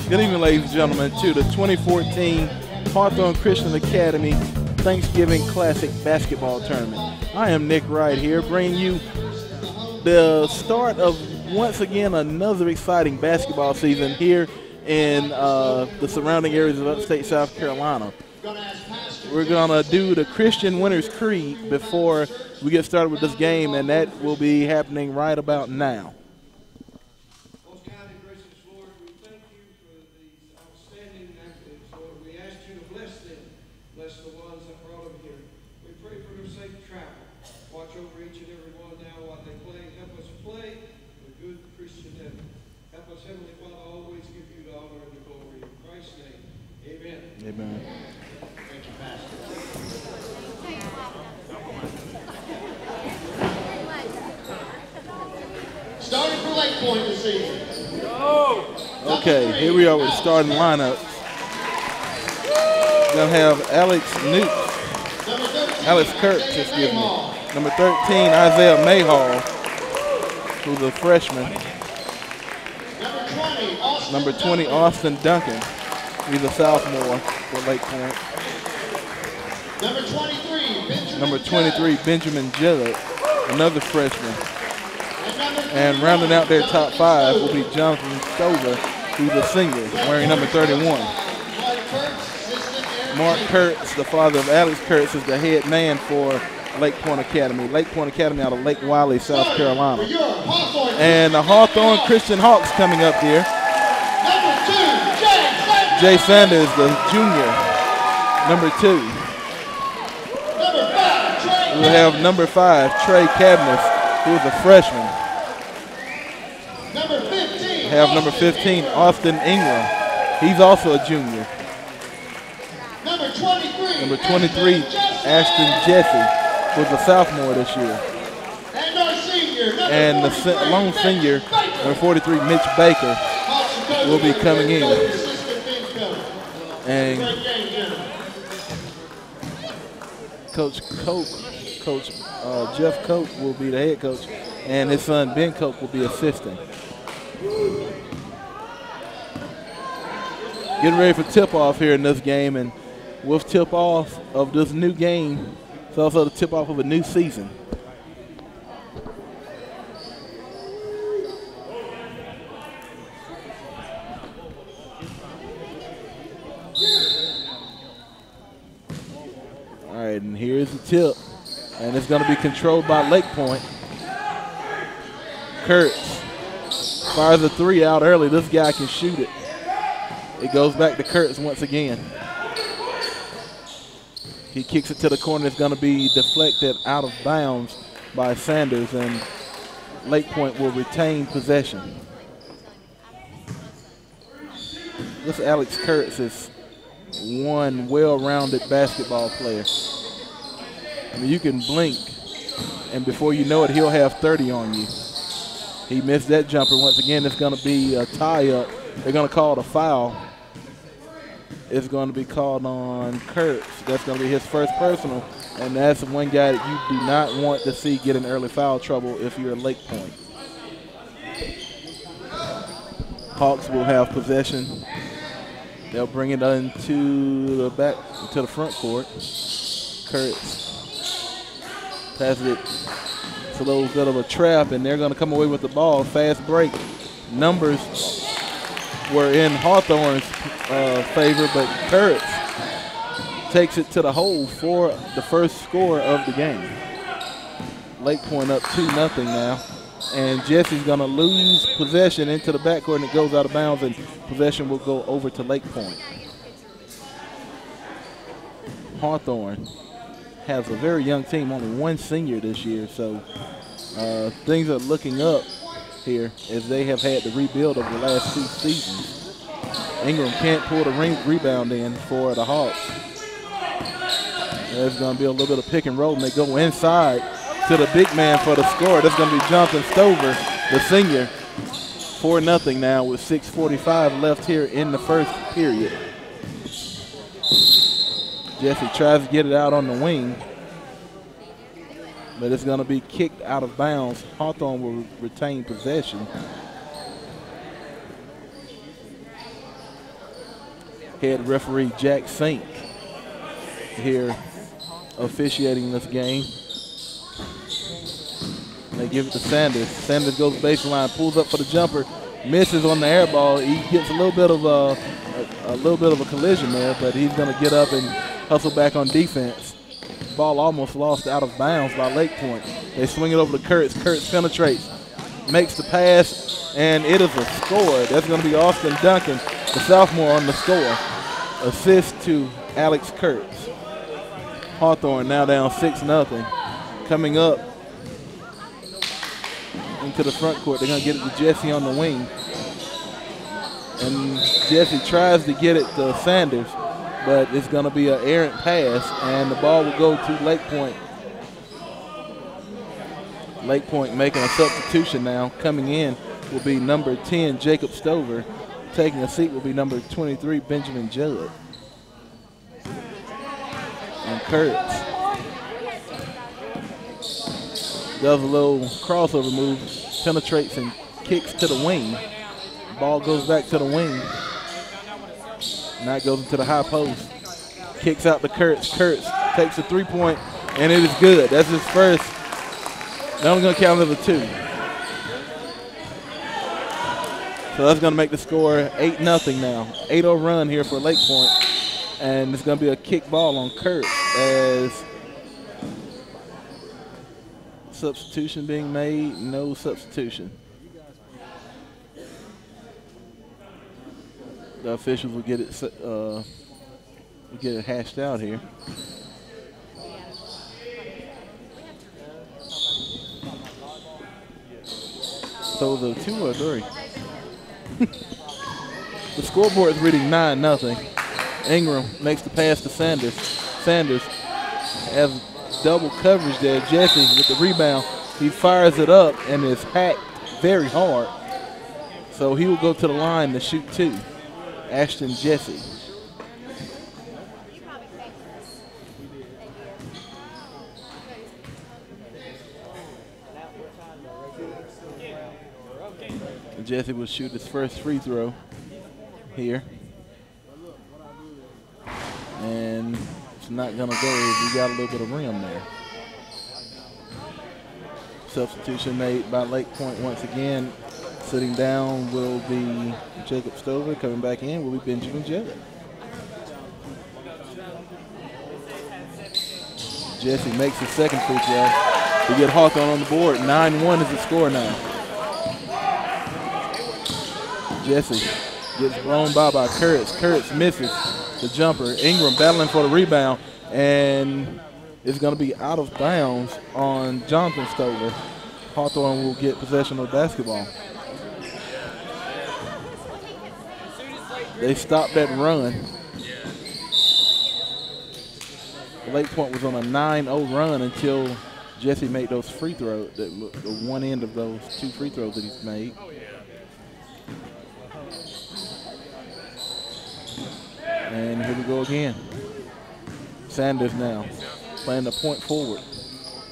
Good evening, ladies and gentlemen, to the 2014 Hawthorne Christian Academy Thanksgiving Classic Basketball Tournament. I am Nick Wright here, bringing you the start of, once again, another exciting basketball season here in the surrounding areas of upstate South Carolina. We're going to do the Christian Winners Creed before we get started with this game, and that will be happening right about now. Amen. Thank you, Pastor. Starting for Lake Pointe this season. Okay, here we are with the starting lineup. We're going to have Alex Kurtz, excuse me. Number 13, Isaiah Mayhall, who's a freshman. Number 20, Austin Duncan. He's a sophomore for Lake Pointe. Number 23, Benjamin Judd, another freshman. And rounding out their top five will be Jonathan Stover, who's a senior, wearing number 31. Mark Kurtz, the father of Alex Kurtz, is the head man for Lake Pointe Academy. Lake Pointe Academy out of Lake Wiley, South Carolina. And the Hawthorne Christian Hawks coming up here. Jay Sanders, the junior, number 2. We'll have number 5, Trey Cabness, who is a freshman. We have number 15, Austin Ingram. He's also a junior. Number 23, Ashton Jesse, who's a sophomore this year. And the lone senior, number 43, Mitch Baker, will be coming in. And Coach Jeff Coke will be the head coach, and his son Ben Coke will be assistant. Getting ready for tip-off here in this game, and with tip-off of this new game, it's also the tip-off of a new season. All right, and here's the tip, and it's going to be controlled by Lake Pointe. Kurtz fires a 3 out early. This guy can shoot it. It goes back to Kurtz once again. He kicks it to the corner. It's going to be deflected out of bounds by Sanders, and Lake Pointe will retain possession. This Alex Kurtz is one well-rounded basketball player. I mean, you can blink, and before you know it, he'll have 30 on you. He missed that jumper. Once again, it's going to be a tie-up. They're going to call it a foul. It's going to be called on Kurtz. That's going to be his first personal, and that's one guy that you do not want to see get in early foul trouble if you're at Lake Pointe. Hawks will have possession. They'll bring it into the back, to the front court. Kurtz passes it. It's a little bit of a trap, and they're going to come away with the ball. Fast break. Numbers were in Hawthorne's favor, but Kurtz takes it to the hole for the first score of the game. Lake Pointe up 2-0 now. And Jesse's going to lose possession into the backcourt, and it goes out of bounds, and possession will go over to Lake Pointe. Hawthorne has a very young team, only one senior this year, so things are looking up here as they have had to rebuild over the last 2 seasons. Ingram can't pull the rebound in for the Hawks. There's going to be a little bit of pick and roll, and they go inside to the big man for the score. That's going to be Jonathan Stover, the senior. 4-0 now with 6:45 left here in the first period. Jesse tries to get it out on the wing, but it's going to be kicked out of bounds. Hawthorne will retain possession. head referee Jack Sink here officiating this game. They give it to Sanders. Sanders goes baseline, pulls up for the jumper, misses on the air ball. He gets a little bit of a collision there, but he's going to get up and hustle back on defense. Ball almost lost out of bounds by Lake Pointe. They swing it over to Kurtz. Kurtz penetrates, makes the pass, and it is a score. That's going to be Austin Duncan, the sophomore, on the score. Assist to Alex Kurtz. Hawthorne now down 6-0. Coming up into the front court, they're going to get it to Jesse on the wing. And Jesse tries to get it to Sanders, but it's going to be an errant pass, and the ball will go to Lake Pointe. Lake Pointe making a substitution now. Coming in will be number 10, Jacob Stover. Taking a seat will be number 23, Benjamin Judd. And Kurtz does a little crossover move, penetrates and kicks to the wing. Ball goes back to the wing. Now it goes into the high post. Kicks out to Kurtz. Kurtz takes a three-point, and it is good. That's his first. They're only going to count it as a 2. So that's going to make the score 8-0 now. 8-0 run here for Lake Pointe. And it's going to be a kick ball on Kurtz as substitution being made. No substitution. The officials will get it hashed out here. So the 2 or 3. The scoreboard is reading 9-0. Ingram makes the pass to Sanders. Sanders has double coverage there. Jesse with the rebound. He fires it up and is hacked very hard. So he will go to the line to shoot 2. Ashton Jesse. Jesse will shoot his first free throw here. And it's not going to go. He got a little bit of rim there. Substitution made by Lake Pointe once again. Sitting down will be Jacob Stover. Coming back in will be Benjamin Judd. Jesse makes his second free throw. We get Hawthorne on the board. 9-1 is the score now. Jesse gets blown by Kurtz. Kurtz misses the jumper. Ingram battling for the rebound, and it's going to be out of bounds on Jonathan Stover. Hawthorne will get possession of the basketball. They stopped that run. Lake Pointe was on a 9-0 run until Jesse made those free throws, the one end of those 2 free throws that he's made. And here we go again. Sanders now playing the point forward,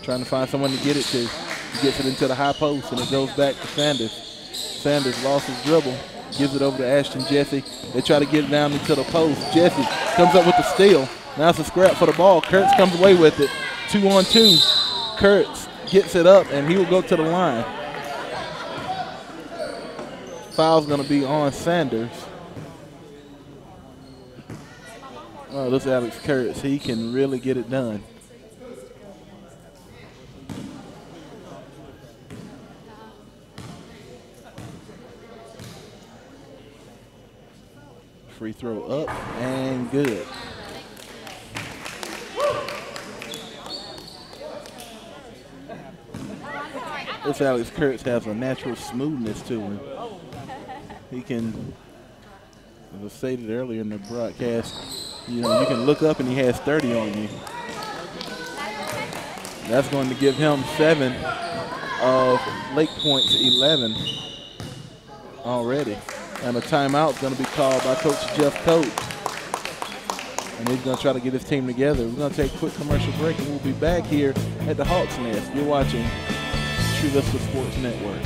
trying to find someone to get it to. He gets it into the high post, and it goes back to Sanders. Sanders lost his dribble, gives it over to Ashton Jesse. They try to get it down into the post. Jesse comes up with the steal. Now it's a scrap for the ball. Kurtz comes away with it. 2-on-2. Kurtz gets it up, and he will go to the line. Foul's going to be on Sanders. Oh, this is Alex Kurtz. He can really get it done. Free throw up and good. This Alex Kurtz has a natural smoothness to him. He can, as I stated earlier in the broadcast, you know, you can look up and he has 30 on you. That's going to give him 7 of Lake Pointe's 11 already. And a timeout is going to be called by Coach Jeff Coates. And he's going to try to get his team together. We're going to take a quick commercial break, and we'll be back here at the Hawks Nest. You're watching Truvista Sports Network.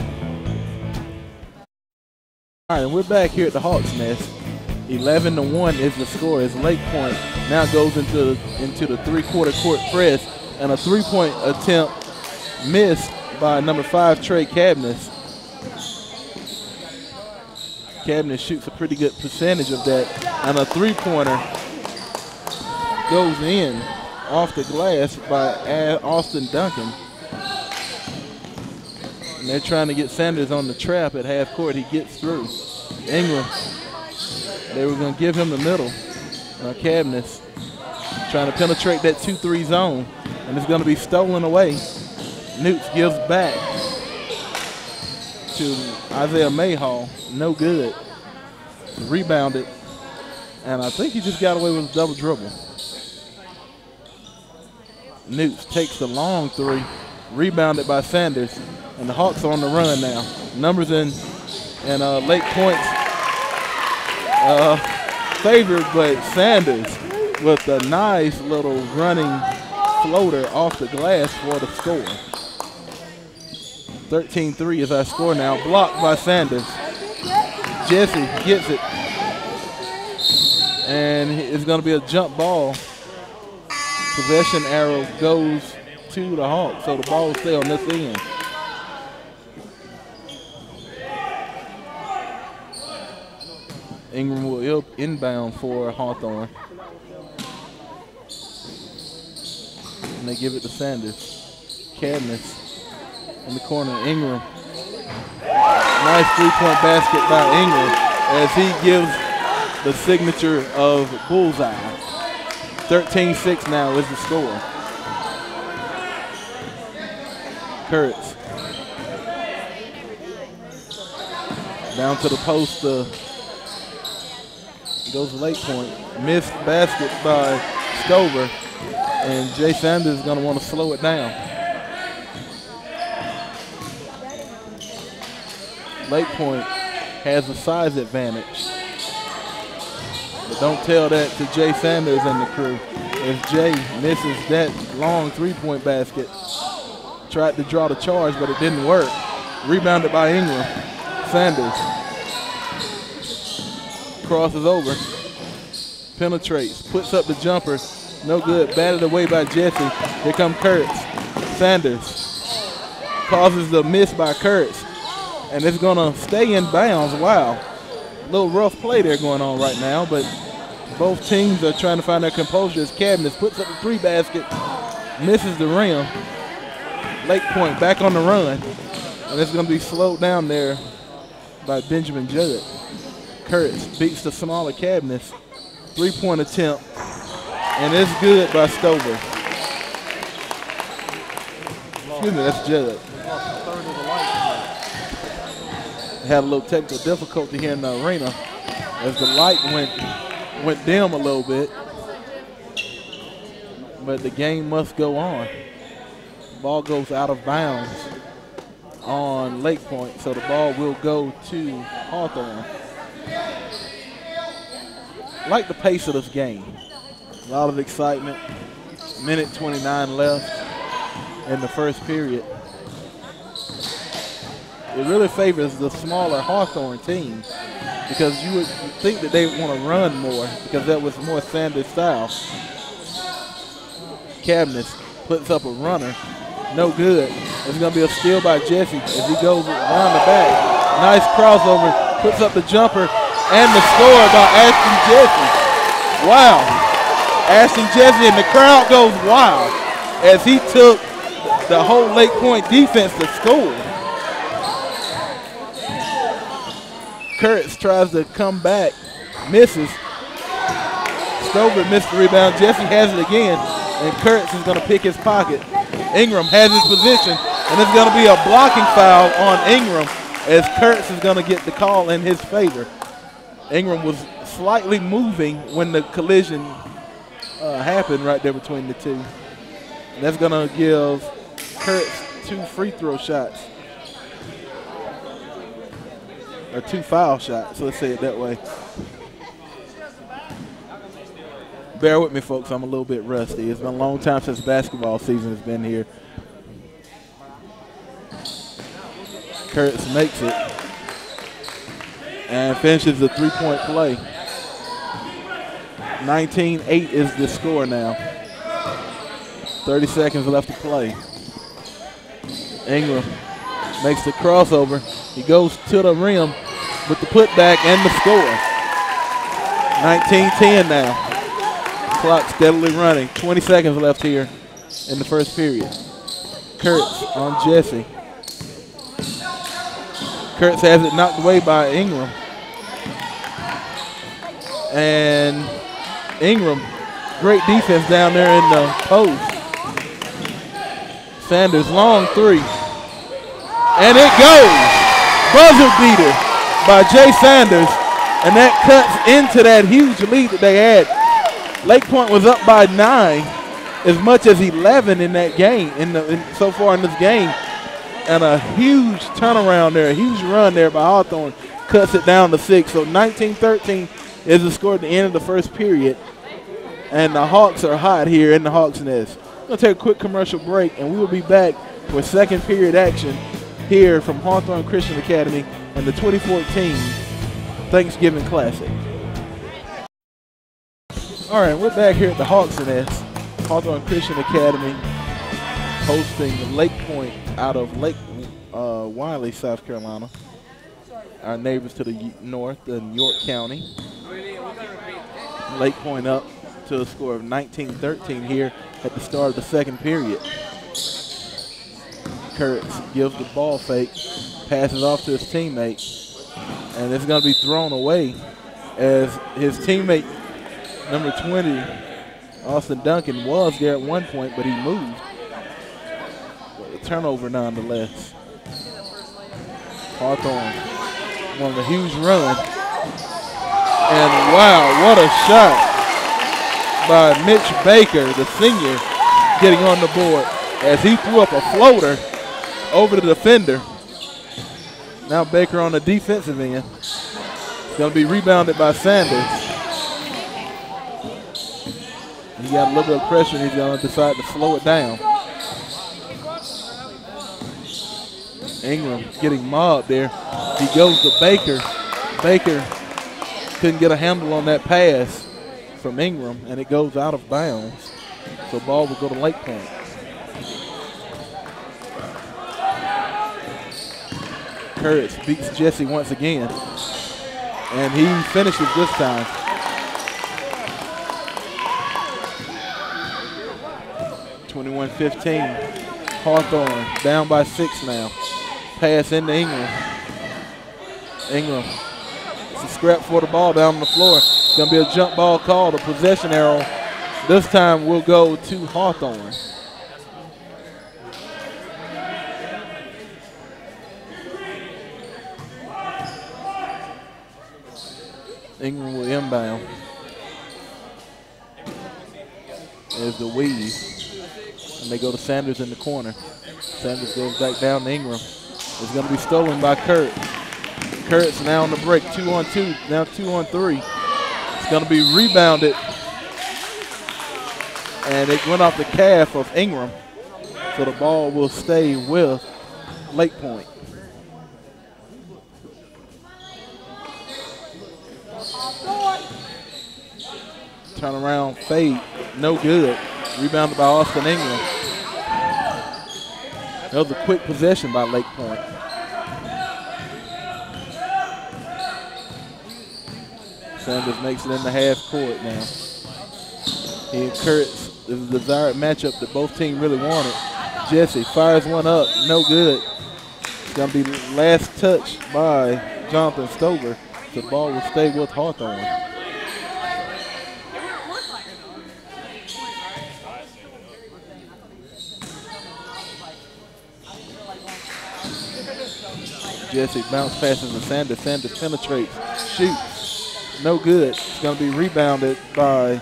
All right, and we're back here at the Hawks Nest. 11-1 is the score as Lake Pointe now goes into the three-quarter court press, and a three-point attempt missed by number 5, Trey Cabness. Cabness shoots a pretty good percentage of that, and a three-pointer goes in off the glass by Austin Duncan. And they're trying to get Sanders on the trap at half court. He gets through. Ingram, they were going to give him the middle. Now Cabness trying to penetrate that 2-3 zone, and it's going to be stolen away. Newts gives back to Isaiah Mayhall. No good. Rebounded, and I think he just got away with a double dribble. Newts takes the long three, rebounded by Sanders, and the Hawks are on the run now. Numbers in Lake Pointe's favored, but Sanders with a nice little running floater off the glass for the score. 13-3 is our score now, blocked by Sanders. Jesse gets it, and it's going to be a jump ball. Possession arrow goes to the Hawks, so the ball will stay on this end. Ingram will inbound for Hawthorne. And they give it to Sanders. Cabness in the corner. Ingram. Nice three-point basket by Ingram as he gives the signature of bullseye. 13-6 now is the score. Kurtz. Down to the post. Goes Lake Pointe. Missed basket by Stover. And Jay Sanders is going to want to slow it down. Lake Pointe has a size advantage. But don't tell that to Jay Sanders and the crew. If Jay misses that long three-point basket, tried to draw the charge, but it didn't work. Rebounded by Ingram. Sanders crosses over, penetrates, puts up the jumper. No good. Batted away by Jesse. Here comes Kurtz. Sanders causes the miss by Kurtz, and it's going to stay in bounds. Wow. A little rough play there going on right now, but both teams are trying to find their composure as Cabness puts up the three basket, misses the rim. Lake Pointe back on the run, and it's going to be slowed down there by Benjamin Judd. Kurtz beats the smaller Cabness. Three-point attempt, and it's good by Stover. Excuse me, that's Judd. Had a little technical difficulty here in the arena as the light went dim a little bit, but the game must go on. Ball goes out of bounds on Lake Pointe, so the ball will go to Hawthorne. Like the pace of this game. A lot of excitement. Minute 29 left in the first period. It really favors the smaller Hawthorne team because you would think that they want to run more because that was more Sanders style. Cabness puts up a runner. No good. It's going to be a steal by Jesse as he goes around the back. Nice crossover. Puts up the jumper. And the score by Ashton Jesse. Wow. Ashton Jesse, and the crowd goes wild as he took the whole Lake Pointe defense to score. Kurtz tries to come back, misses. Stover missed the rebound. Jesse has it again, and Kurtz is going to pick his pocket. Ingram has his position, and it's going to be a blocking foul on Ingram as Kurtz is going to get the call in his favor. Ingram was slightly moving when the collision happened right there between the two. And that's going to give Kurtz 2 free throw shots. Or 2 foul shots, let's say it that way. Bear with me, folks, I'm a little bit rusty. It's been a long time since basketball season has been here. Kurtz makes it and finishes the three-point play. 19-8 is the score now. 30 seconds left to play. Ingram makes the crossover. He goes to the rim with the putback and the score. 19-10 now. Clock steadily running. 20 seconds left here in the first period. Kurtz on Jesse. Kurtz has it knocked away by Ingram. And Ingram, great defense down there in the post. Sanders, long three. And it goes. Buzzer beater by Jay Sanders. And that cuts into that huge lead that they had. Lake Pointe was up by 9, as much as 11 in that game, so far in this game. And a huge turnaround there, a huge run there by Hawthorne cuts it down to 6. So 19-13 is the score at the end of the first period. And the Hawks are hot here in the Hawks' Nest. We're going to take a quick commercial break, and we will be back for second period action here from Hawthorne Christian Academy and the 2014 Thanksgiving Classic. All right, we're back here at the Hawks' Nest. Hawthorne Christian Academy hosting Lake Pointe out of Lake Wiley, South Carolina. Our neighbors to the north in York County. Lake Pointe up to a score of 19-13 here at the start of the second period. Kurtz gives the ball fake, passes off to his teammate, and it's going to be thrown away as his teammate, number 20, Austin Duncan, was there at one point, but he moved. But a turnover nonetheless. Hawthorne on a huge run. And wow, what a shot by Mitch Baker, the senior, getting on the board as he threw up a floater over the defender. Now Baker on the defensive end. It's going to be rebounded by Sanders. He got a little bit of pressure and he's going to decide to slow it down. Ingram getting mobbed there. He goes to Baker. Baker couldn't get a handle on that pass from Ingram, and it goes out of bounds. So ball will go to Lake Pointe. Kurtz beats Jesse once again, and he finishes this time. (21-15). Hawthorne down by 6 now. Pass into Ingram. Ingram. It's a scrap for the ball down on the floor. It's going to be a jump ball called. A possession arrow this time will go to Hawthorne. Ingram will inbound. There's the weave. And they go to Sanders in the corner. Sanders goes back down to Ingram. It's going to be stolen by Kurtz. Kurtz now on the break, 2-on-2, now 2-on-3. It's going to be rebounded. And it went off the calf of Ingram. So the ball will stay with Lake Pointe. Turnaround fade, no good. Rebounded by Austin Ingram. That was a quick possession by Lake Pointe. Sanders makes it in the half court now. He and Kurtz is the desired matchup that both teams really wanted. Jesse fires one up, no good. It's going to be last touch by Jonathan Stover. The ball will stay with Hawthorne. Jesse bounce passes to Sanders. Sanders penetrates, shoots, no good. It's going to be rebounded by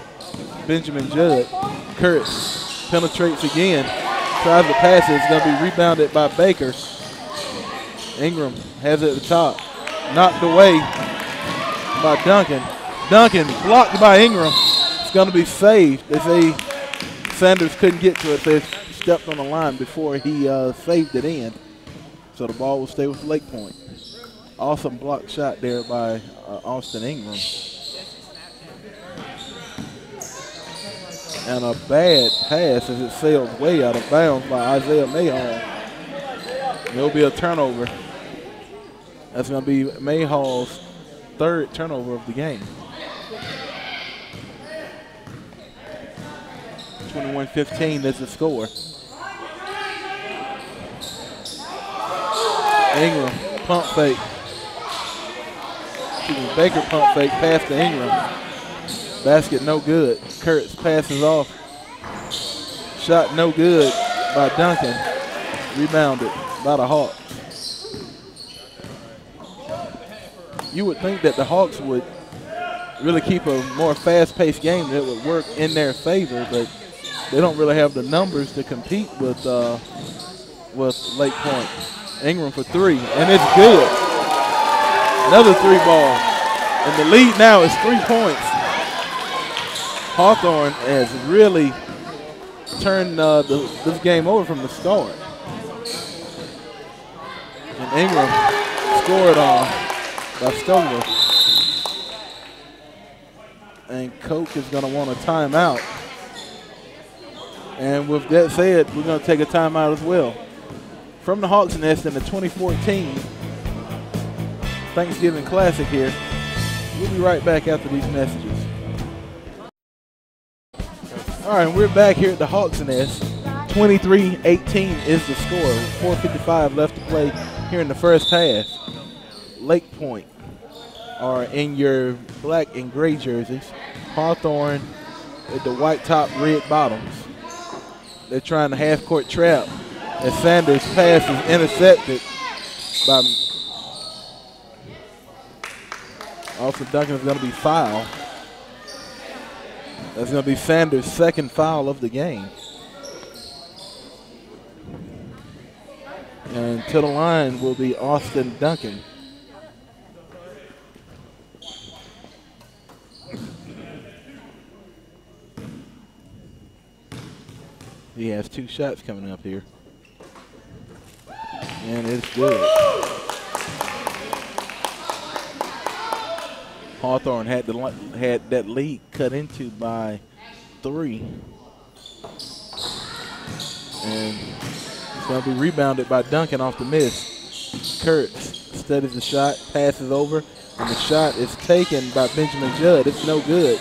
Benjamin Judd. Kurtz penetrates again, tries to pass it. It's going to be rebounded by Baker. Ingram has it at the top, knocked away by Duncan. Duncan blocked by Ingram. It's going to be saved. They say Sanders couldn't get to it. They stepped on the line before he saved it in. So the ball will stay with Lake Pointe. Awesome block shot there by Austin Ingram. And a bad pass as it sails way out of bounds by Isaiah Mayhall. There'll be a turnover. That's going to be Mayhall's third turnover of the game. 21-15 is the score. Ingram, pump fake. Baker pump fake, pass to Ingram. Basket no good. Kurtz passes off. Shot no good by Duncan. Rebounded by the Hawks. You would think that the Hawks would really keep a more fast-paced game that would work in their favor, but they don't really have the numbers to compete with Lake Pointe. Ingram for three, and it's good. Another three ball. And the lead now is 3 points. Hawthorne has really turned this game over from the start. And Ingram scored on by Stover. And Coach is going to want a timeout. And with that said, we're going to take a timeout as well. From the Hawks Nest in the 2014 Thanksgiving Classic here. We'll be right back after these messages. All right, we're back here at the Hawks Nest. 23-18 is the score. 4:55 left to play here in the first half. Lake Pointe are in your black and gray jerseys. Hawthorne with the white top, red bottoms. They're trying to half-court trap as Sanders' pass is intercepted by Austin Duncan. Is going to be fouled. That's going to be Sanders' second foul of the game. And to the line will be Austin Duncan. He has 2 shots coming up here. And it's good. Hawthorne had that lead cut into by 3. And it's going to be rebounded by Duncan off the miss. Kurtz studies the shot, passes over, and the shot is taken by Benjamin Judd. It's no good.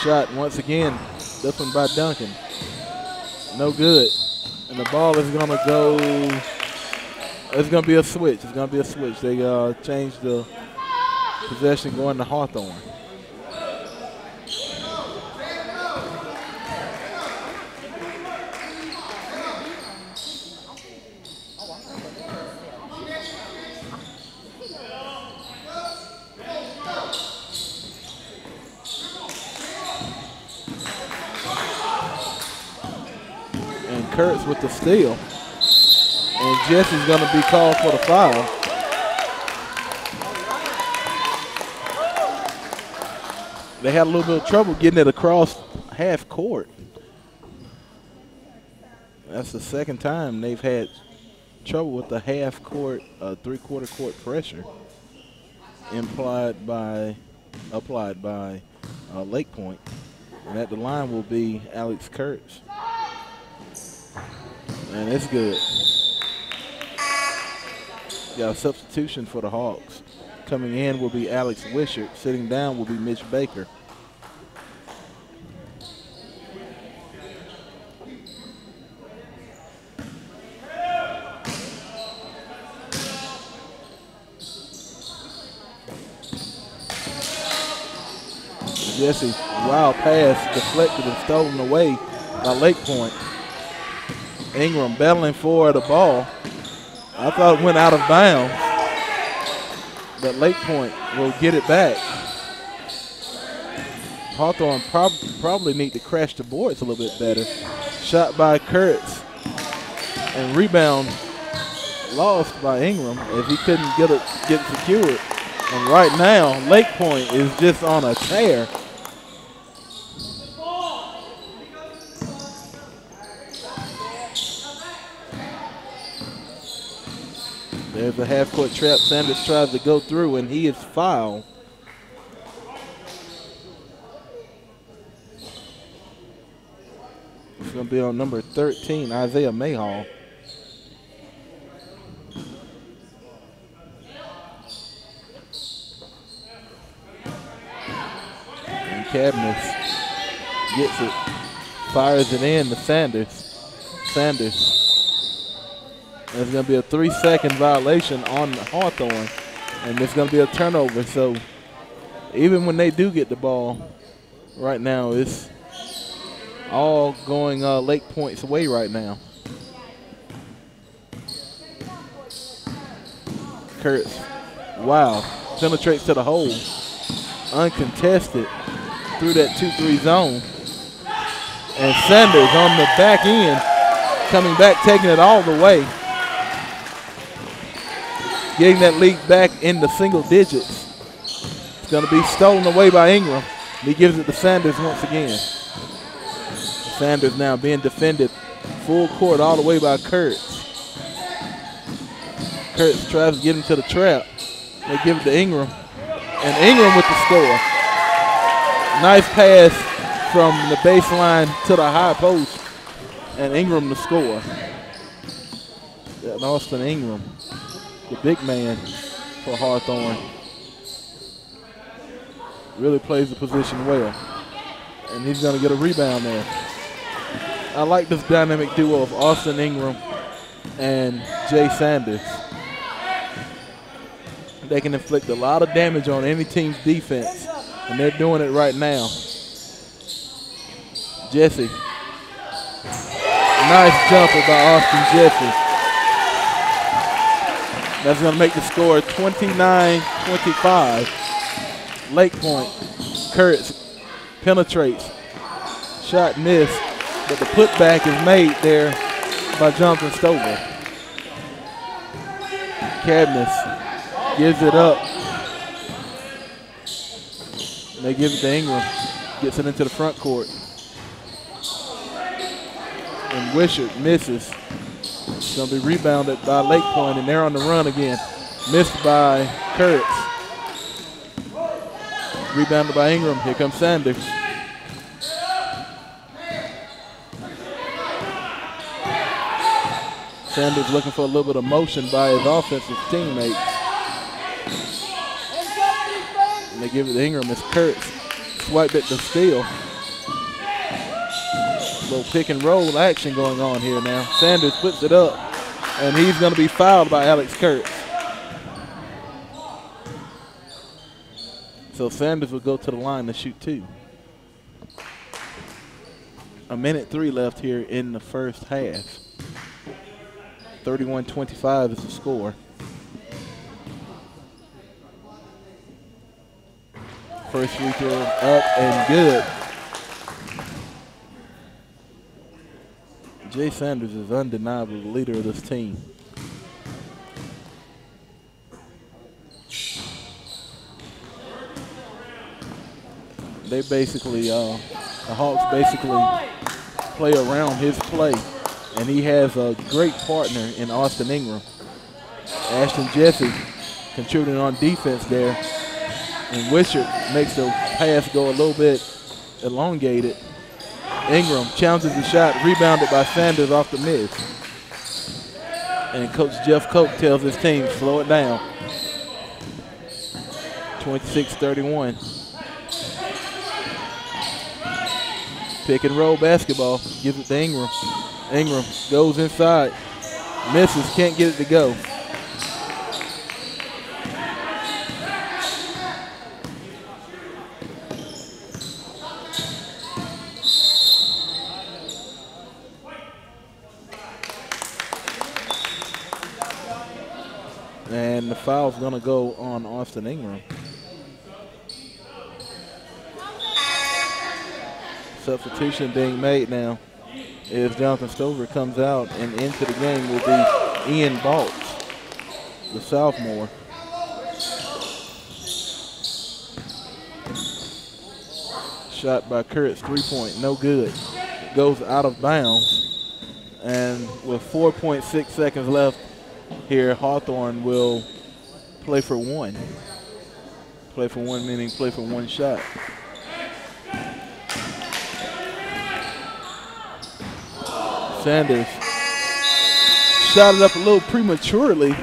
Shot once again, this one by Duncan. No good. And the ball is going to go, it's going to be a switch. It's going to be a switch. They changed the possession going to Hawthorne. Kurtz with the steal. And Jesse's going to be called for the foul. They had a little bit of trouble getting it across half court. That's the second time they've had trouble with the half court, 3/4 court pressure applied by Lake Pointe. And at the line will be Alex Kurtz. And it's good. Got a substitution for the Hawks. Coming in will be Alex Wishart. Sitting down will be Mitch Baker. Jesse, wild pass deflected and stolen away by Lake Pointe. Ingram battling for the ball. I thought it went out of bounds, but Lake Pointe will get it back. Hawthorne probably need to crash the boards a little bit better. Shot by Kurtz and rebound lost by Ingram as he couldn't get it secured. And right now, Lake Pointe is just on a tear. There's a half-court trap. Sanders tries to go through, and he is fouled. going to be on number 13, Isaiah Mayhall. And Cabness gets it, fires it in to Sanders. There's going to be a 3-second violation on Hawthorne, and it's going to be a turnover. So even when they do get the ball, right now it's all going Lake Pointe's way right now. Kurtz, wow, penetrates to the hole, uncontested through that 2-3 zone. And Sanders on the back end, coming back, taking it all the way. Getting that lead back into single digits. It's going to be stolen away by Ingram. He gives it to Sanders once again. Sanders now being defended full court all the way by Kurtz. Kurtz tries to get him to the trap. They give it to Ingram. And Ingram with the score. Nice pass from the baseline to the high post. And Ingram the score. And Austin Ingram, the big man for Hawthorne, really plays the position well. And he's going to get a rebound there. I like this dynamic duo of Austin Ingram and Jay Sanders. They can inflict a lot of damage on any team's defense, and they're doing it right now. Jesse. Nice jumper by Austin Jesse. That's going to make the score 29-25. Lake Pointe. Kurtz penetrates. Shot missed, but the putback is made there by Jonathan Stover. Cabness gives it up. They give it to Ingram. Gets it into the front court. And Wishart misses. It's going to be rebounded by Lake Pointe, and they're on the run again. Missed by Kurtz. Rebounded by Ingram. Here comes Sanders. Sanders looking for a little bit of motion by his offensive teammates. And they give it to Ingram. It's Kurtz. Swiped it to steal. Little pick and roll action going on here now. Sanders puts it up, and he's going to be fouled by Alex Kurtz. So Sanders will go to the line to shoot two. 1:03 left here in the first half. 31-25 is the score. First free throw up and good. Jay Sanders is undeniably the leader of this team. They basically, the Hawks basically play around his play, and he has a great partner in Austin Ingram. Ashton Jesse contributing on defense there, and Wishart makes the pass go a little bit elongated. Ingram challenges the shot, rebounded by Sanders off the miss. And Coach Jeff Koch tells his team, slow it down. 26-31. Pick and roll basketball, gives it to Ingram. Ingram goes inside, misses, can't get it to go. And the foul's gonna go on Austin Ingram. Substitution being made now is Jonathan Stover comes out, and into the game will be Ian Baltz, the sophomore. Shot by Kurtz, 3-point, no good. Goes out of bounds. And with 4.6 seconds left here, Hawthorne will play for one. Play for one meaning play for one shot. Sanders shot it up a little prematurely,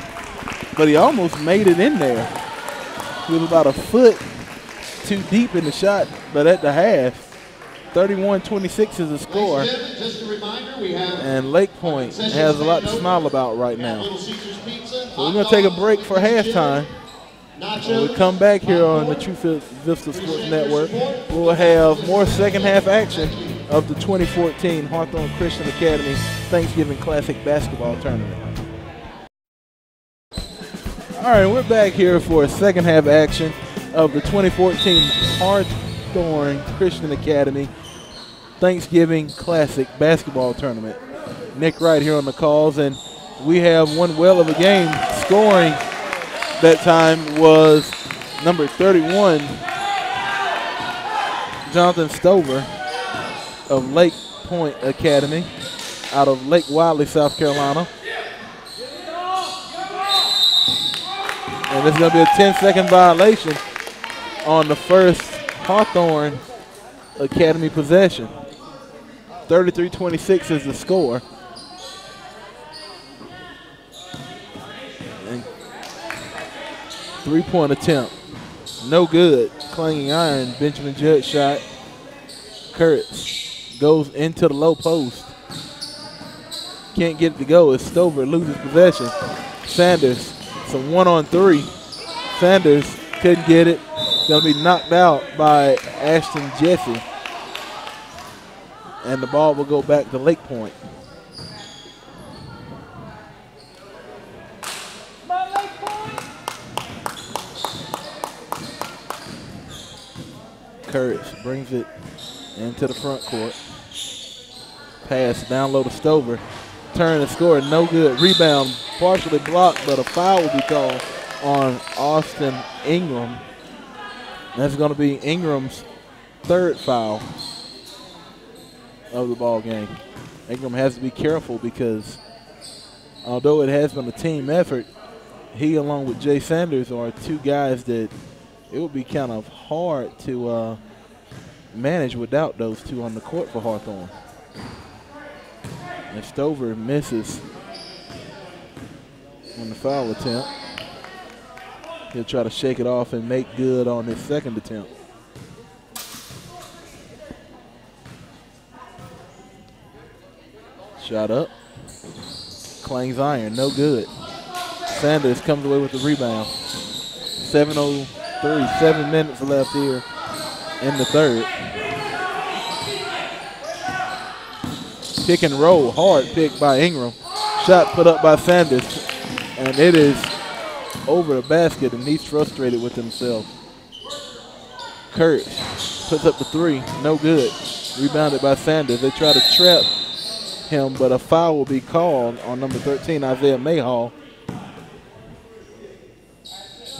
but he almost made it in there. He was about a foot too deep in the shot, but at the half, 31-26 is the score. Just a reminder, we have and Lake Pointe has a lot to smile about right now. So we're going to take a break for halftime. When we come back here on the Truvista Sports Network, we'll have more second half action of the 2014 Hawthorne Christian Academy Thanksgiving Classic Basketball Tournament. All right, we're back here for a second half action of the 2014 Hawthorne Christian Academy Thanksgiving Classic Basketball Tournament. Nick Wright here on the calls, and we have one well of a game. Scoring that time was number 31, Jonathan Stover of Lake Pointe Academy out of Lake Wiley, South Carolina. And this is going to be a 10-second violation on the first Hawthorne Academy possession. 33-26 is the score. And three-point attempt. No good. Clanging iron. Benjamin Judd shot. Kurtz goes into the low post. Can't get it to go as Stover loses possession. Sanders, some 1-on-3. Sanders couldn't get it. Going to be knocked out by Ashton Jesse. And the ball will go back to Lake Pointe. Kurtz brings it into the front court. Pass down low to Stover. Turn and score, no good. Rebound partially blocked, but a foul will be called on Austin Ingram. That's going to be Ingram's third foul of the ball game. Ingram has to be careful because although it has been a team effort, he along with Jay Sanders are two guys that it would be kind of hard to manage without those two on the court for Hawthorne. And Stover misses on the foul attempt. He'll try to shake it off and make good on his second attempt. Shot up. Clangs iron, no good. Sanders comes away with the rebound. 7:03, 7 minutes left here in the third. Pick and roll, hard pick by Ingram. Shot put up by Sanders, and it is over the basket, and he's frustrated with himself. Kurt puts up the three, no good. Rebounded by Sanders. They try to trap him, but a foul will be called on number 13, Isaiah Mayhall.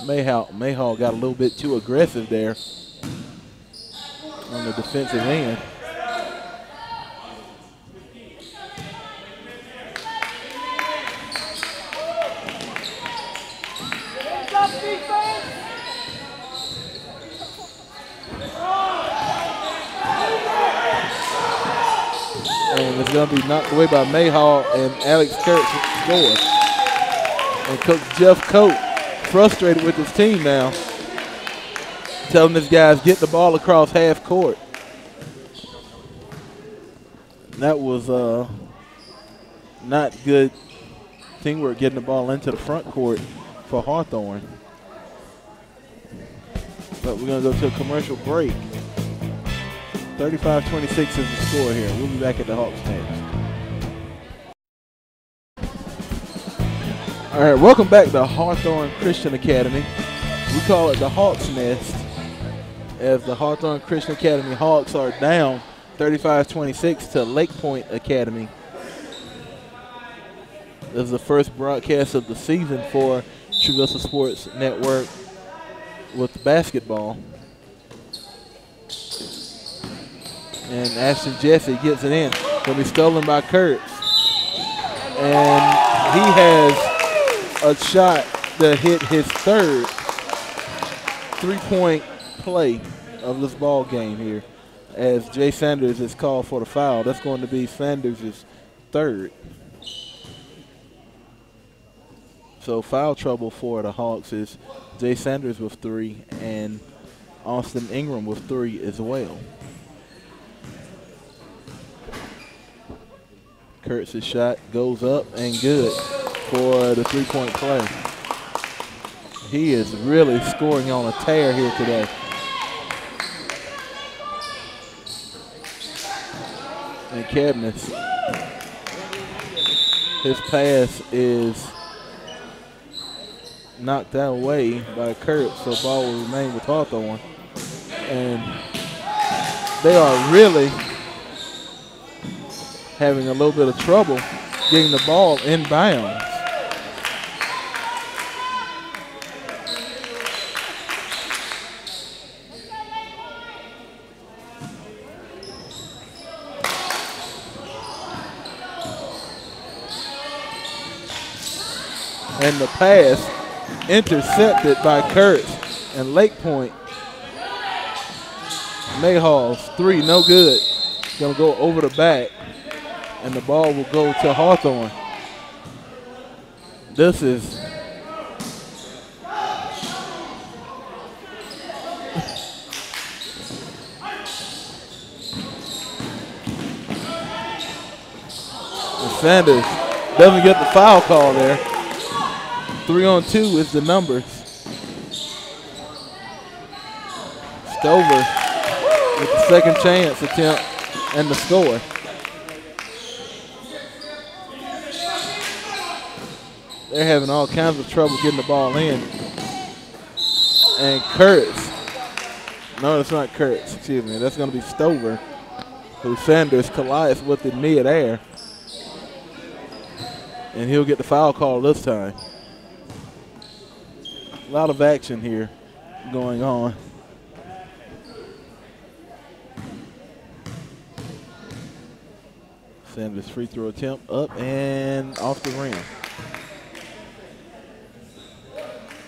Mayhall got a little bit too aggressive there on the defensive end. And it's going to be knocked away by Mayhall, and Alex Kurtz scores. And Coach Jeff Coate frustrated with his team now, telling his guys get the ball across half court. That was not good teamwork getting the ball into the front court for Hawthorne. But we're going to go to a commercial break. 35-26 is the score here. We'll be back at the Hawks next. All right, welcome back to Hawthorne Christian Academy. We call it the Hawks Nest, as the Hawthorne Christian Academy Hawks are down 35-26 to Lake Pointe Academy. This is the first broadcast of the season for Truvista Sports Network with basketball. And Ashton Jesse gets it in. Going to be stolen by Kurtz. And he has a shot that hit his third three-point play of this ball game here, as Jay Sanders is called for the foul. That's going to be Sanders' third. So foul trouble for the Hawks is Jay Sanders with 3 and Austin Ingram with 3 as well. Kurtz's shot goes up and good for the three-point play. He is really scoring on a tear here today. And Cadmus, his pass is knocked that away by Kurtz, so ball will remain with Hawthorne. And they are really having a little bit of trouble getting the ball inbounds. And the pass intercepted by Kurtz, and Lake Pointe. Mayhall's 3, no good. Gonna go over the back, and the ball will go to Hawthorne. This is Sanders doesn't get the foul call there. 3-on-2 is the numbers. Stover with the second chance attempt and the score. They're having all kinds of trouble getting the ball in. And Kurtz, no, it's not Kurtz, excuse me. That's going to be Stover, who Sanders collides with in mid-air. And he'll get the foul call this time. A lot of action here going on. Sanders free throw attempt up and off the rim.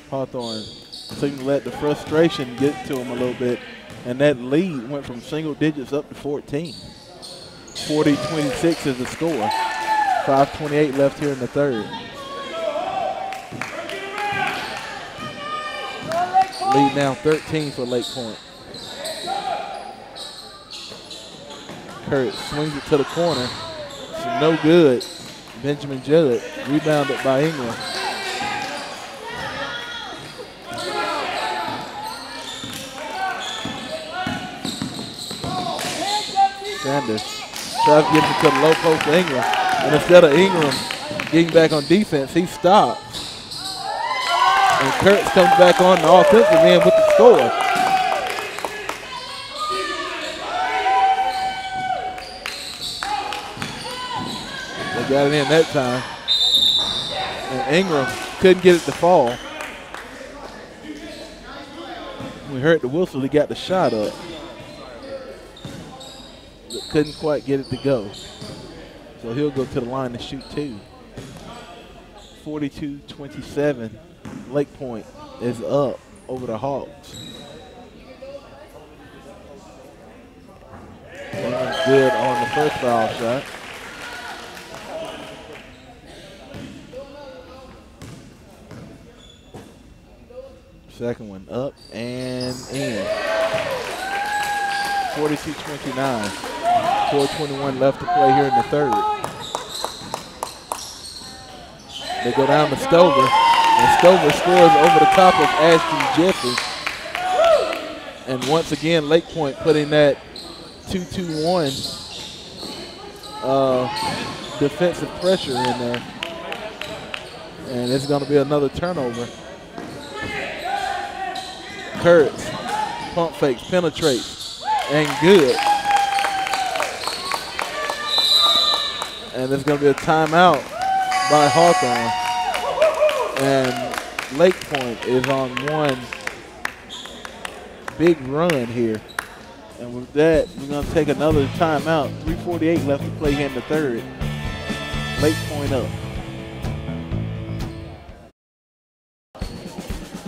Hawthorne seemed to let the frustration get to him a little bit, and that lead went from single digits up to 14. 40-26 is the score. 5:28 left here in the third. Lead now 13 for Lake Pointe. Kurtz swings it to the corner. It's no good. Benjamin Judd rebounded by Ingram. Sanders tries to get it to the low post to Ingram. And instead of Ingram getting back on defense, he stops. And Kurtz comes back on the offensive end with the score. They got it in that time. And Ingram couldn't get it to fall. We heard the whistle, he got the shot up. But couldn't quite get it to go. So he'll go to the line to shoot 2. 42-27. Lake Pointe is up over the Hawks. Ingram's good on the first foul shot. Second one up and in. 42-29. 4:21 left to play here in the third. They go down to Stover, and Stover scores over the top of Ashton Jeffrey. And once again, Lake Pointe putting that 2-2-1 defensive pressure in there. And it's going to be another turnover. Kurtz, pump fakes, penetrates, and good. And there's going to be a timeout by Hawthorne. And Lake Pointe is on one big run here. And with that, we're going to take another timeout. 3:48 left to play here in the third. Lake Pointe up.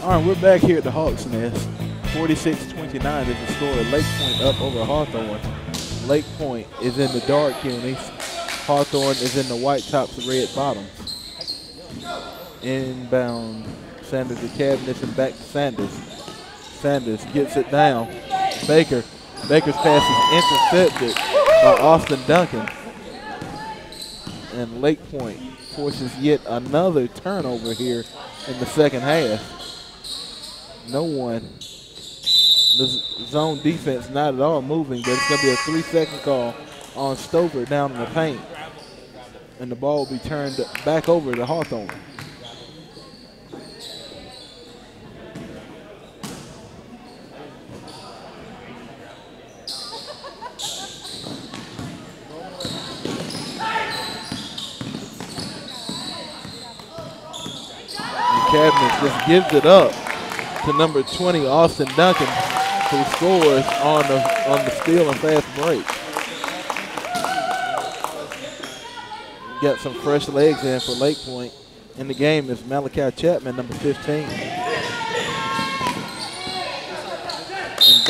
All right, we're back here at the Hawks Nest. 46-29 is the score. Lake Pointe up over Hawthorne. Lake Pointe is in the dark here, and they Hawthorne is in the white tops, red bottoms. Inbound, Sanders to Cabinets and back to Sanders. Sanders gets it down. Baker's pass is intercepted by Austin Duncan. And Lake Pointe forces yet another turnover here in the second half. No one. The zone defense not at all moving, but it's going to be a 3-second call on Stover down in the paint. And the ball will be turned back over to Hawthorne. And Cabinets just gives it up to number 20, Austin Duncan, who scores on the steal and fast break. Got some fresh legs in for Lake Pointe. In the game is Malachi Chapman, number 15. And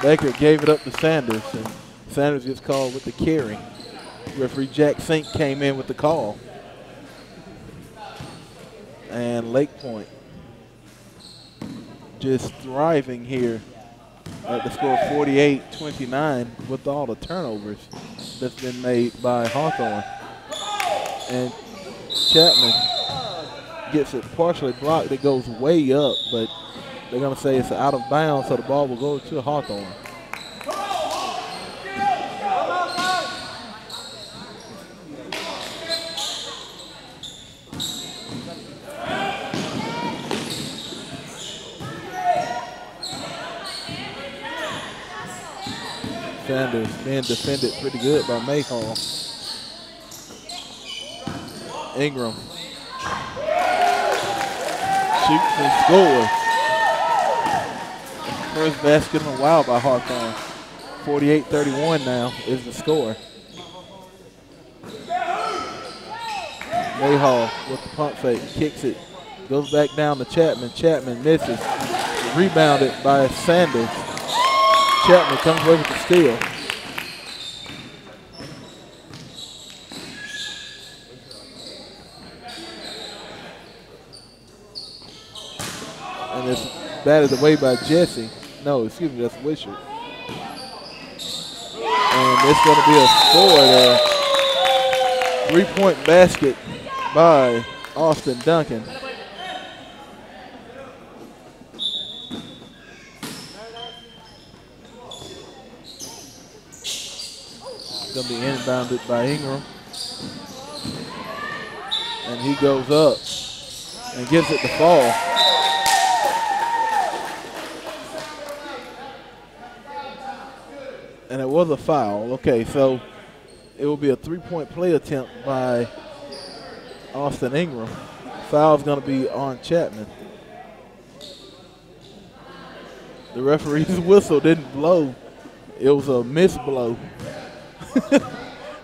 Baker gave it up to Sanders, and Sanders gets called with the carry. Referee Jack Sink came in with the call. And Lake Pointe just thriving here at the score 48-29 with all the turnovers that's been made by Hawthorne. And Chapman gets it partially blocked. It goes way up, but they're going to say it's out of bounds, so the ball will go to Hawthorne. Sanders being defended pretty good by Mayhall. Ingram shoots and scores. First basket in a while by Hawthorne. 48-31 now is the score. Mayhall with the pump fake, kicks it, goes back down to Chapman. Chapman misses, rebounded by Sanders. Chapman comes away with the steal. And it's batted away by Jesse. No, excuse me, that's Wishart. And it's going to be a score there. 3-point basket by Austin Duncan. Going to be inbounded by Ingram. And he goes up and gives it the fall. And it was a foul. Okay, so it will be a 3-point play attempt by Austin Ingram. Foul's going to be on Chapman. The referee's whistle didn't blow. It was a misblow. I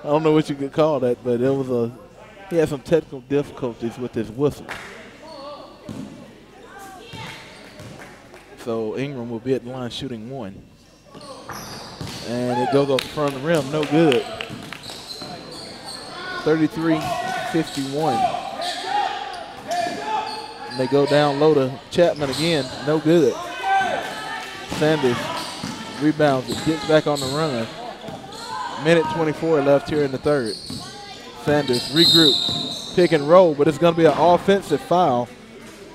don't know what you could call that, but it was he had some technical difficulties with his whistle. So Ingram will be at the line shooting one. And it goes off the front of the rim, no good. 33-51. And they go down low to Chapman again, no good. Sanders rebounds it, gets back on the run. Minute 24 left here in the third. Sanders regroup, pick and roll, but it's going to be an offensive foul.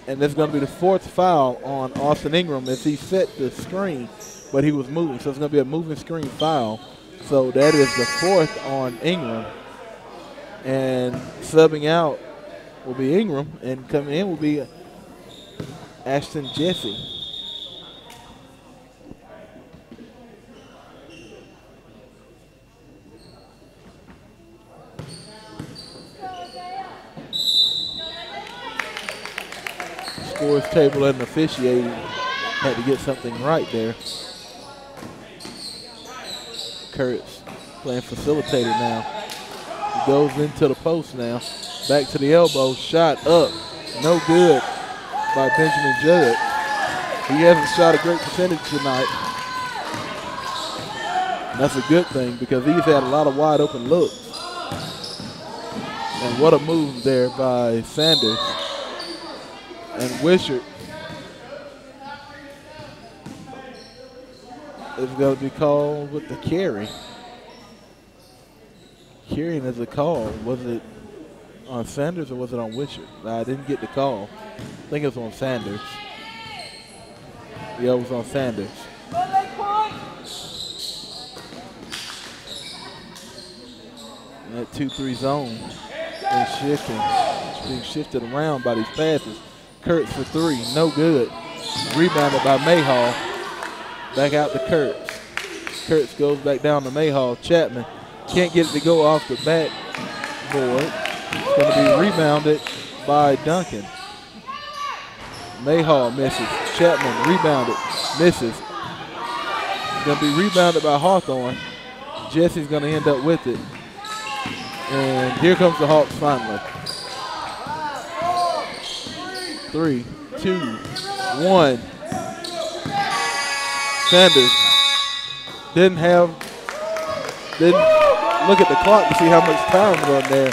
And it's going to be the fourth foul on Austin Ingram as he set the screen, but he was moving. So it's going to be a moving screen foul. So that is the fourth on Ingram. And subbing out will be Ingram, and coming in will be Ashton Jesse. Scores table and officiating had to get something right there. Kurtz playing facilitator now. He goes into the post now. Back to the elbow, shot up, no good by Benjamin Judd. He hasn't shot a great percentage tonight. That's a good thing because he's had a lot of wide open looks. And what a move there by Sanders. And Wishart is going to be called with the carry. Carrying is a call. Was it on Sanders or was it on Wishart? I didn't get the call. I think it was on Sanders. Yeah, it was on Sanders. And that 2-3 zone is shifting. It's being shifted around by these passes. Kurtz for three, no good. Rebounded by Mayhall. Back out to Kurtz. Kurtz goes back down to Mayhall. Chapman can't get it to go off the backboard. It's going to be rebounded by Duncan. Mayhall misses. Chapman rebounded, misses. It's going to be rebounded by Hawthorne. Jesse's going to end up with it. And here comes the Hawks finally. 3, 2, 1. Sanders didn't look at the clock to see how much time was on there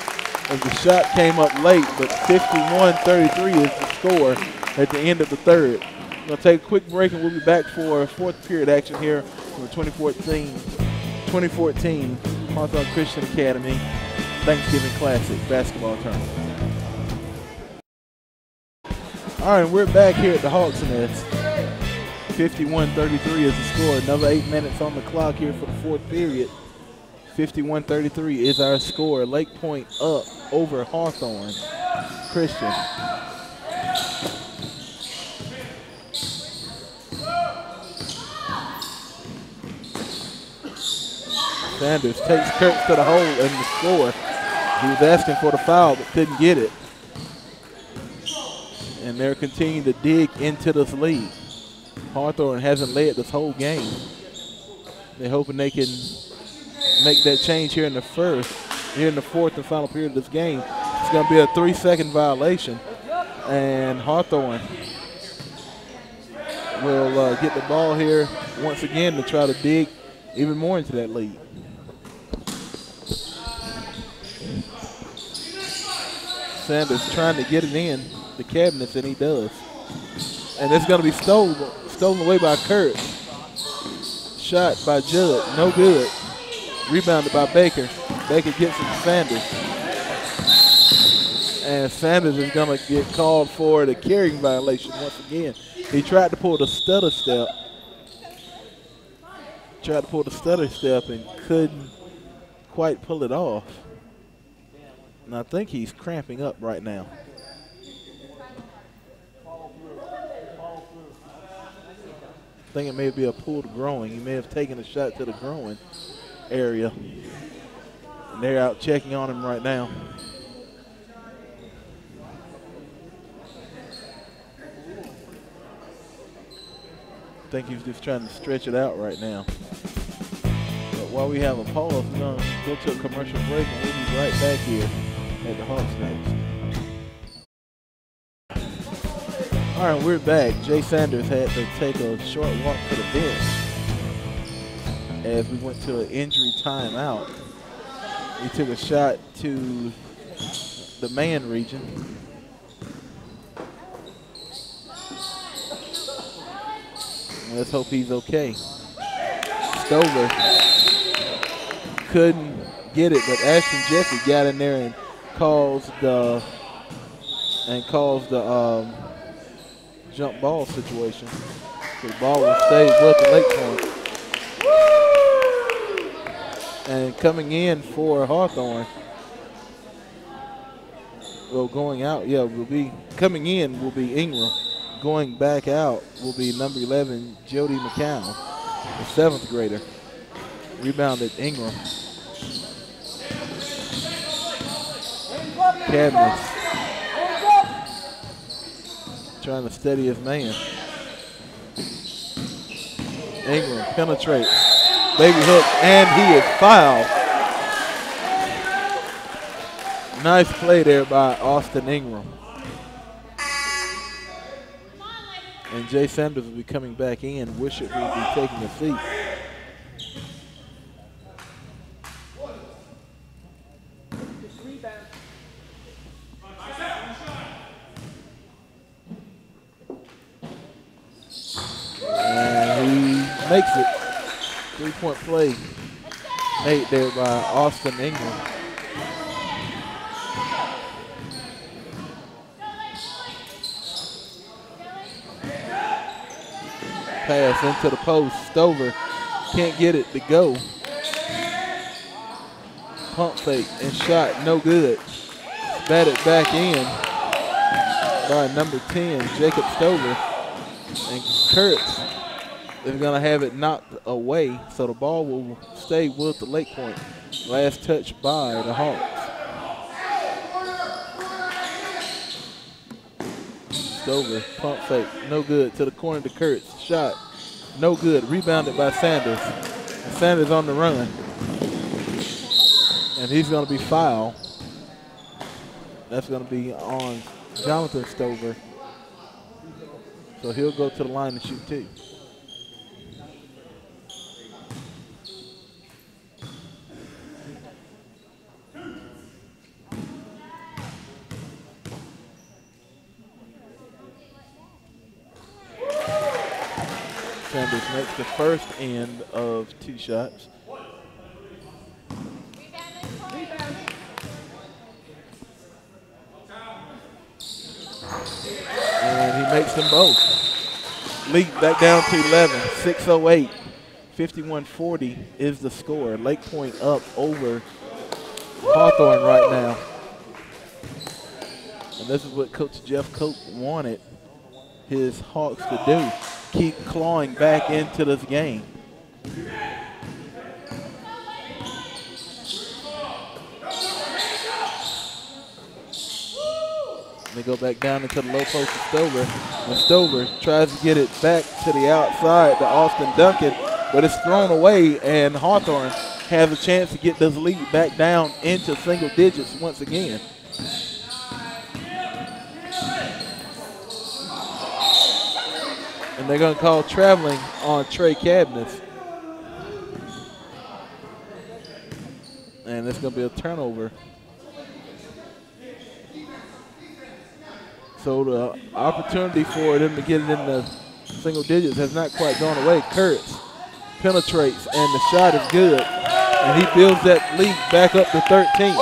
as the shot came up late, but 51-33 is the score at the end of the third. We're going to take a quick break and we'll be back for fourth period action here for the 2014 Hawthorne Christian Academy Thanksgiving Classic basketball tournament. All right, we're back here at the Hawks Nest. 51-33 is the score. Another 8 minutes on the clock here for the fourth period. 51-33 is our score. Lake Pointe up over Hawthorne Christian. Sanders takes Kurtz to the hole and the score. He was asking for the foul but couldn't get it. And they're continuing to dig into this lead. Hawthorne hasn't led this whole game. They're hoping they can make that change here in the fourth and final period of this game. It's going to be a 3-second violation. And Hawthorne will get the ball here once again to try to dig even more into that lead. Sanders trying to get it in the cabinets, and he does. And it's going to be stolen away by Kurtz. Shot by Judd, no good. Rebounded by Baker. Baker gets it to Sanders. And Sanders is going to get called for the carrying violation once again. He tried to pull the stutter step. And couldn't quite pull it off. And I think he's cramping up right now. I think it may be a pulled groin. He may have taken a shot to the groin area. And they're out checking on him right now. I think he's just trying to stretch it out right now. But while we have a pause, we're going to go to a commercial break and we'll be right back here at the Hawks Nest. All right, we're back. Jay Sanders had to take a short walk to the bench as we went to an injury timeout. He took a shot to the man region. Let's hope he's okay. Stover couldn't get it, but Ashton Jeffrey got in there and caused the jump ball situation. So the ball will stay with the Lake Pointe. And coming in for Hawthorne, well, going out, yeah, will be coming in will be Ingram. Going back out will be number 11, Jody McCown, the 7th grader. Rebounded Ingram. Cabinets trying to steady his man. Ingram penetrates. Baby hook, and he is fouled. Nice play there by Austin Ingram. And Jay Sanders will be coming back in. Wishart will be taking a seat. makes it. 3-point play made there by Austin Ingram. Pass into the post. Stover can't get it to go. Pump fake and shot, no good. Batted back in by number 10, Jacob Stover. And Kurtz is going to have it knocked away, so the ball will stay with the Lake Pointe. Last touch by the Hawks. Stover, pump fake, no good. To the corner to Kurtz. Shot, no good. Rebounded by Sanders. And Sanders on the run. And he's going to be fouled. That's going to be on Jonathan Stover. So he'll go to the line and shoot 2. Sanders makes the first end of 2 shots. And he makes them both. Lead back down to 11, 6:08. 51-40 is the score. Lake Pointe up over Hawthorne right now. And this is what Coach Jeff Cope wanted his Hawks to do. Keep clawing back into this game. They go back down into the low post to Stover. And Stover tries to get it back to the outside to Austin Duncan, but it's thrown away, and Hawthorne has a chance to get this lead back down into single digits once again. And they're going to call traveling on Trey Cabinets. And it's going to be a turnover. So the opportunity for them to get it in the single digits has not quite gone away. Kurtz penetrates, and the shot is good. And he builds that lead back up to 13.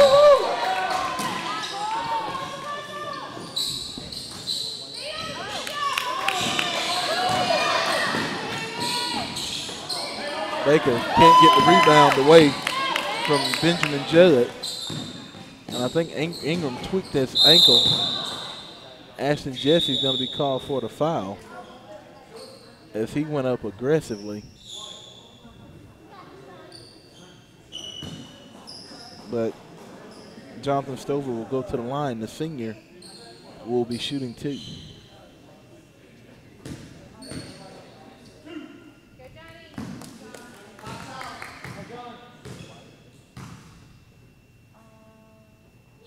Baker can't get the rebound away from Benjamin Judd. And I think Ingram tweaked his ankle. Ashton Jesse's going to be called for the foul as he went up aggressively. But Jonathan Stover will go to the line. The senior will be shooting 2.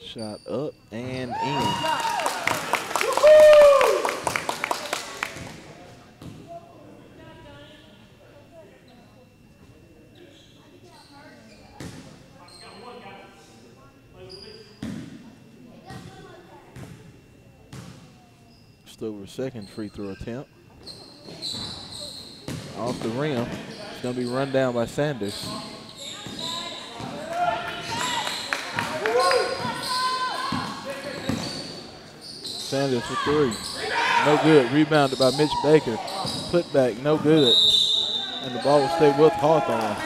Shot up and in. Stover's second free throw attempt. Off the rim. It's going to be run down by Sanders. Sanders for 3. No good. Rebounded by Mitch Baker. Put back, no good. And the ball will stay with Hawthorne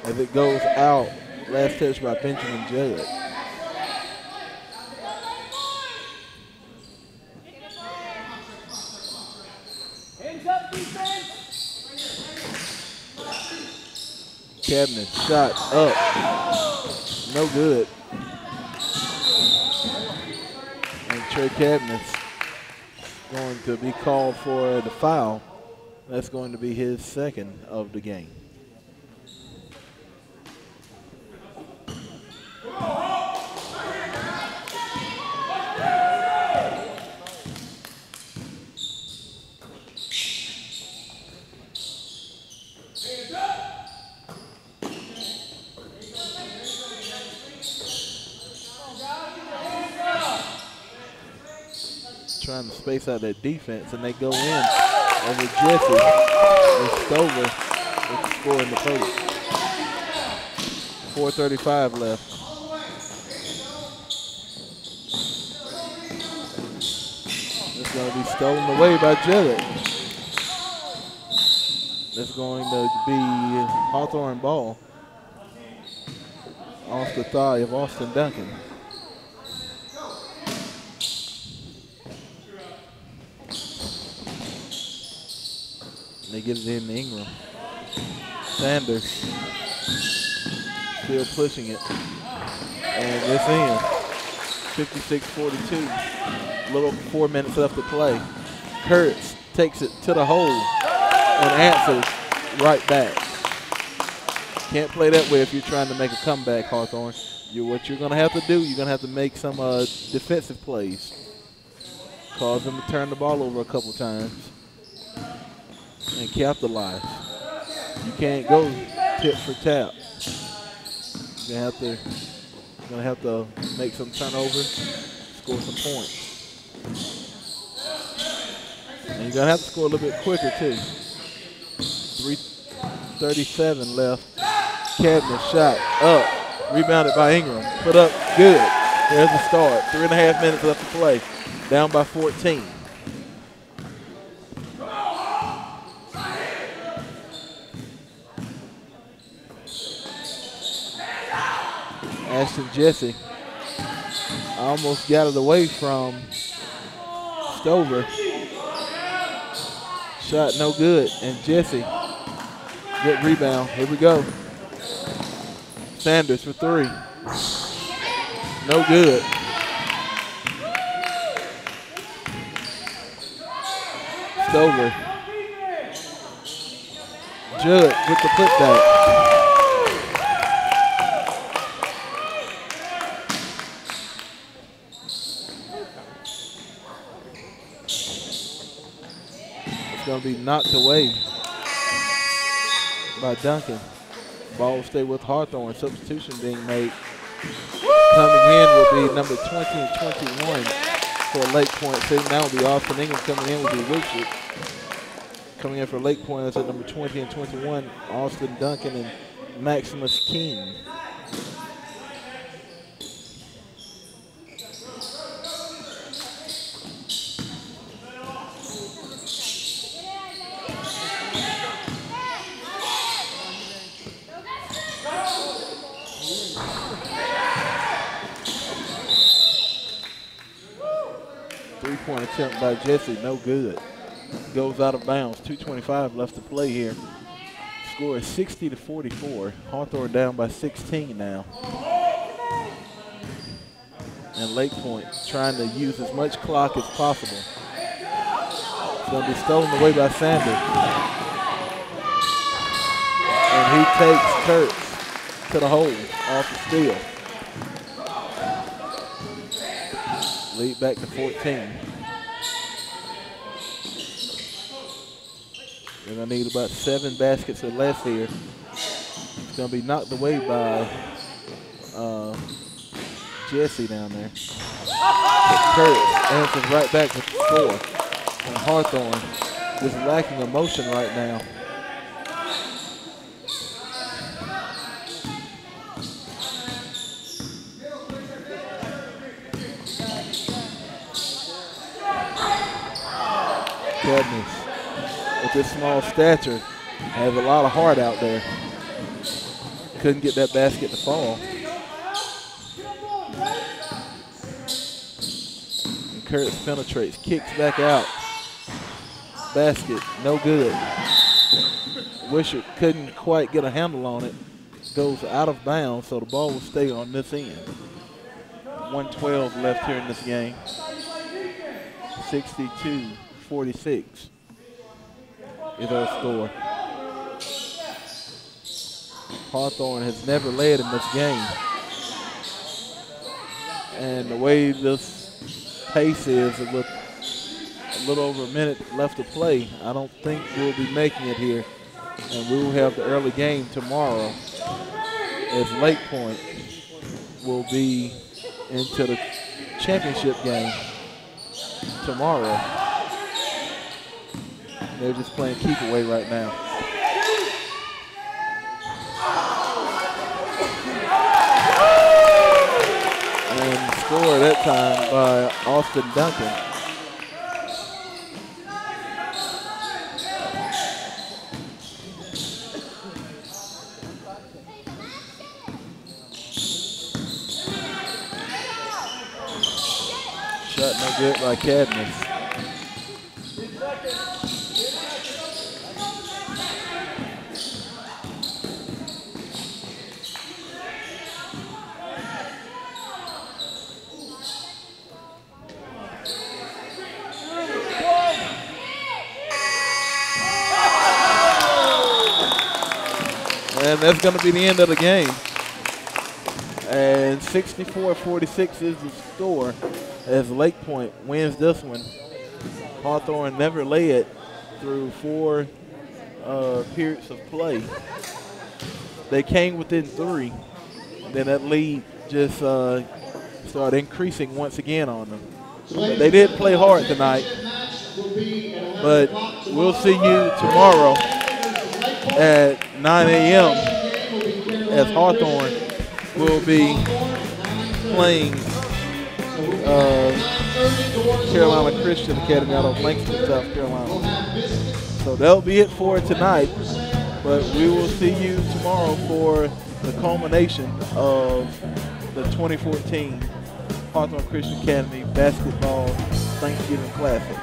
as it goes out. Last touch by Benjamin Judd. Cabinet shot up. No good. And Trey Cabinet's going to be called for the foul. That's going to be his second of the game. Trying to space out that defense, and they go in over Jesse and Stover score in the post. 4:35 left. It's going to be stolen away by Jillett. It's going to be Hawthorne ball off the thigh of Austin Duncan. They get it in Ingram. Sanders still pushing it. And it's in. 56-42. A little over 4 minutes left to play. Kurtz takes it to the hole and answers right back. Can't play that way if you're trying to make a comeback, Hawthorne. What you're going to have to do, you're going to have to make some defensive plays. Cause them to turn the ball over a couple times and capitalize. You can't go tip for tap. You're going to have to make some turnovers, score some points. And you're going to have to score a little bit quicker, too. 3:37 left. Cadmus shot up. Rebounded by Ingram. Put up good. There's the start. 3.5 minutes left to play. Down by 14. Ashton Jesse almost got it away from Stover. Shot no good, and Jesse, good rebound. Here we go. Sanders for three. No good. Stover. Judd with the putback. Going to be knocked away by Duncan. Ball will stay with Hawthorne. Substitution being made. Coming in will be number 20 and 21 for Lake Pointe. So now will be Austin Ingram. Coming in will be Richard. Coming in for Lake Pointe, that's at number 20 and 21, Austin Duncan and Maximus King. Three-point attempt by Jesse, no good. Goes out of bounds. 2:25 left to play here. Score is 60-44. Hawthorne down by 16 now. And Lake Pointe trying to use as much clock as possible. It's going to be stolen away by Sanders. And he takes Kurtz to the hole off the steal. Lead back to 14. They're going to need about 7 baskets or less here. It's going to be knocked away by Jesse down there. Kurtz answers right back with the score. And Hawthorne is lacking emotion right now. Cadmus, with his small stature, has a lot of heart out there. Couldn't get that basket to fall. And Kurtz penetrates, kicks back out. Basket, no good. Wishart couldn't quite get a handle on it. Goes out of bounds, so the ball will stay on this end. 1:12 left here in this game. 62-46 is our score. Hawthorne has never led in this game. And the way this pace is with a little over a minute left to play, I don't think we'll be making it here. And we will have the early game tomorrow as Lake Pointe will be into the championship game tomorrow. They're just playing keep away right now. score that time by Austin Duncan. Shot no good by Cadmus. And that's going to be the end of the game. And 64-46 is the score as Lake Pointe wins this one. Hawthorne never led through 4 periods of play. They came within 3. Then that lead just started increasing once again on them. But they did play hard tonight. But we'll see you tomorrow at 9 a.m. as Hawthorne will be playing Carolina Christian Academy out of Langston, South Carolina. So that'll be it for tonight, but we will see you tomorrow for the culmination of the 2014 Hawthorne Christian Academy Basketball Thanksgiving Classic.